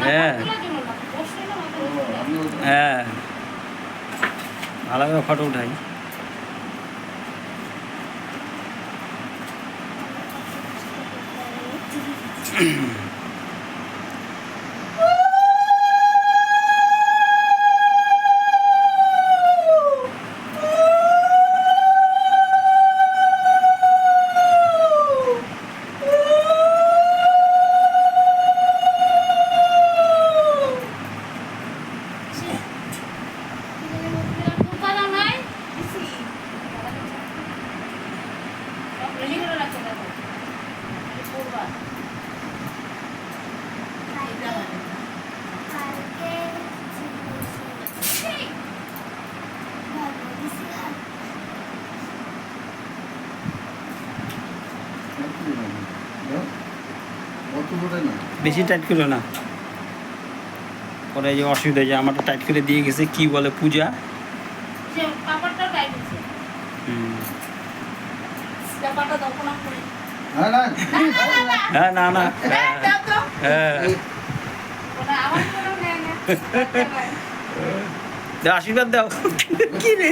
হ্যাঁ হ্যাঁ ভালোভাবে ফটো উঠাই। বেশি টাইট করো না, পরে যে অসুবিধা যে আমারটা টাইট করে দিয়ে গেছে কি বলে পূজা। হ্যাঁ না না হ্যাঁ আশীর্বাদ দাও কি রে